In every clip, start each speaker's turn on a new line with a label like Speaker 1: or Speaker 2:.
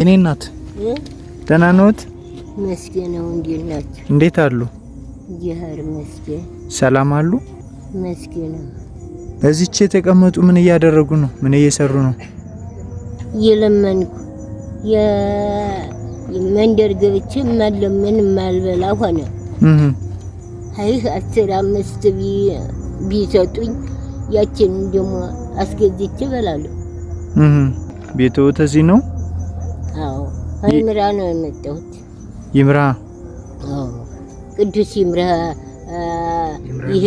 Speaker 1: የኔ እናት ደህና ነዎት?
Speaker 2: መስገን ነው እንዴት
Speaker 1: እንዴት አሉ?
Speaker 2: ይሄር መስገን
Speaker 1: ሰላም አሉ?
Speaker 2: መስገን
Speaker 1: በዚህች የተቀመጡ ምን እያደረጉ ነው? ምን እየሰሩ ነው?
Speaker 2: የለመንኩ የመንደር ገብቼ ማለምን ማልበላ ሆነ አይ 15 ቢሰጡኝ ያችን ደሞ አስገዝቼ እበላለሁ።
Speaker 1: ቤትዎት እዚህ ነው?
Speaker 2: አዎ ይምራ ነው የመጣሁት።
Speaker 1: ይምራ?
Speaker 2: አዎ ቅዱስ ይምራ ይሄ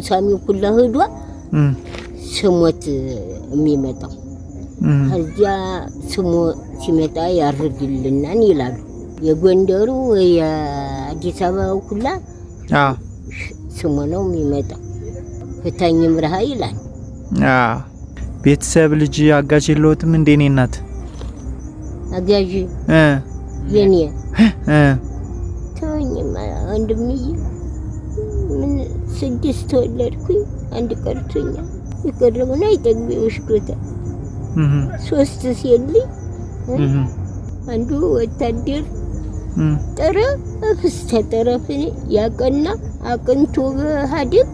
Speaker 2: ሳሚው ኩላ ሄዷ ስሞት የሚመጣው እዚያ ስሙ ሲመጣ ያርግልናን ይላሉ። የጎንደሩ የአዲስ አበባው ኩላ ስሙ ነው የሚመጣው። ፍታኝ ምርሃ ይላል።
Speaker 1: ቤተሰብ ልጅ አጋዥ የለዎትም እንዴ? እኔ እናት
Speaker 2: አጋዥ የኔ ተወኝማ ወንድምዬ ምን 6 ወለድኩኝ አንድ ቀርቶኛል። የቀረውን አይጠግብሽ ጎታ 3 ሲልኝ አንዱ ወታደር ጠረፍ ተጠረፍ ያቀና አቅንቶ በሃድግ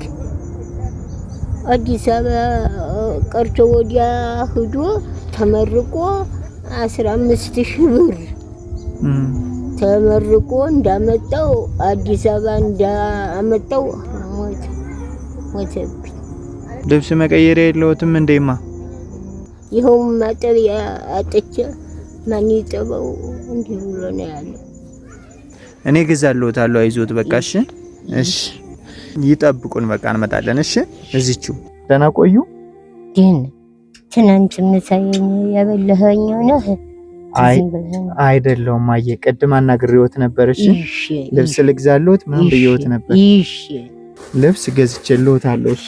Speaker 2: አዲስ አበባ ቀርቶ ወዲያ ሄዶ ተመርቆ 15,000 ብር ተመርቆ እንዳመጣው አዲስ አበባ እንዳመጣው ሞተብኝ።
Speaker 1: ልብስ መቀየሪያ የለዎትም እንዴማ?
Speaker 2: ይኸው ማጠቢያ አጥቼ ማን ይጠበው እንዴ ብሎ ነው ያለው።
Speaker 1: እኔ ገዛልዎታለሁ አይዞት በቃ እሺ። እሺ ይጠብቁን በቃ እንመጣለን። እሺ እዚቹ ደህና ቆዩ።
Speaker 2: ግን ትናንት ምሳዬን ያበላኸኝ ነው?
Speaker 1: አይደለም ማየ ቅድም አናግሬዎት ነበር። እሺ ልብስ ልግዛልዎት ምን ብየዎት ነበር?
Speaker 2: እሺ
Speaker 1: ልብስ ገዝቼልዎታለሁ። እሺ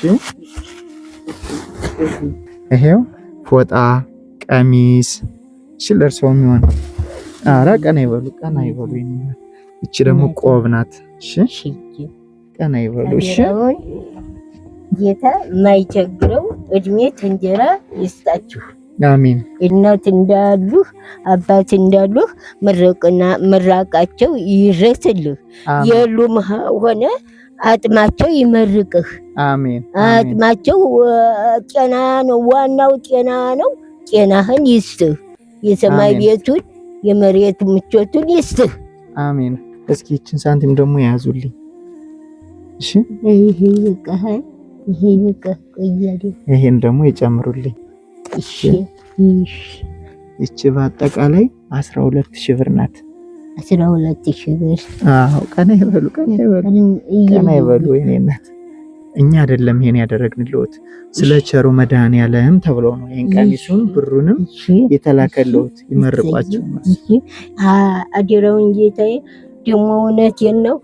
Speaker 1: ይሄው ፎጣ ቀሚስ ለእርስዎ የሚሆን ኧረ ቀና ይበሉ ቀና ይበሉ። እቺ ደግሞ ቆብ ናት። እሺ ቀና ይበሉ። እሺ ጌታ
Speaker 2: ማይቸግረው እድሜ እንጀራ ይስጣችሁ።
Speaker 1: አሜን።
Speaker 2: እናት እንዳሉ አባት እንዳሉ ምራቃቸው ይረስልህ። የሉም ሆነ አጥማቸው ይመርቅህ።
Speaker 1: አሜን።
Speaker 2: አጥማቸው ጤና ነው፣ ዋናው ጤና ነው። ጤናህን ይስጥህ። የሰማይ ቤቱን የመሬት ምቾቱን ይስጥህ።
Speaker 1: አሜን። እስኪ እቺን ሳንቲም ደግሞ ያዙልኝ። እሺ
Speaker 2: ይሄ ይቀሃል። ይሄ ይቀያል።
Speaker 1: ይሄን ደግሞ ይጨምሩልኝ።
Speaker 2: እሺ
Speaker 1: እቺ በአጠቃላይ 12,000 ብር ናት።
Speaker 2: 12,000 ብር።
Speaker 1: አዎ ቀና ይበሉ ቀና ይበሉ ቀና ይበሉ። የኔ እናት እኛ አይደለም ይሄን ያደረግንልዎት ስለ ቸሩ መድኃኒዓለም ተብሎ ነው ይሄን ቀሚሱን ብሩንም የተላከልዎት። ይመርቋቸው።
Speaker 2: አደረውን ጌታዬ ደግሞ እውነቴን ነው።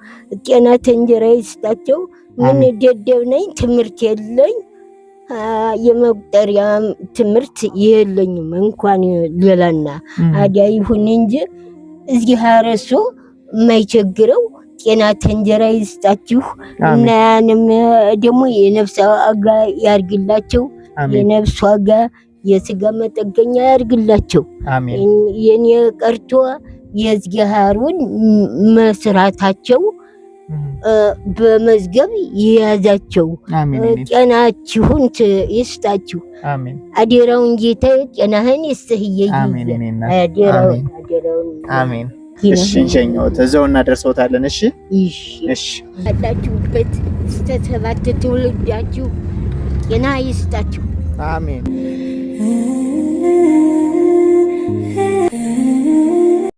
Speaker 2: ጤና እንጀራ ይስጣቸው። ምን ደደብ ነኝ፣ ትምህርት የለኝ፣ የመቁጠሪያ ትምህርት የለኝም እንኳን ሌላና አዲያ ይሁን እንጂ እዚህ አረሱ የማይቸግረው ጤና እንጀራ ይስጣችሁ። እና ያንም ደግሞ የነፍስ ዋጋ ያርግላቸው። የነፍስ ዋጋ የስጋ መጠገኛ ያርግላቸው። የኔ ቀርቶ የዝጊሃሩን መስራታቸው በመዝገብ ይያዛቸው። ጤናችሁን ይስጣችሁ። አደራውን ጌታ ጤናህን ይስጥህ። አደራውን
Speaker 1: አሜን። እሺ እንሸኘዎት፣ እዛው እናደርሰዎታለን። እሺ እሺ።
Speaker 2: ያላችሁበት እስከ 7 ትውልዳችሁ ጤና ይስጣችሁ።
Speaker 1: አሜን።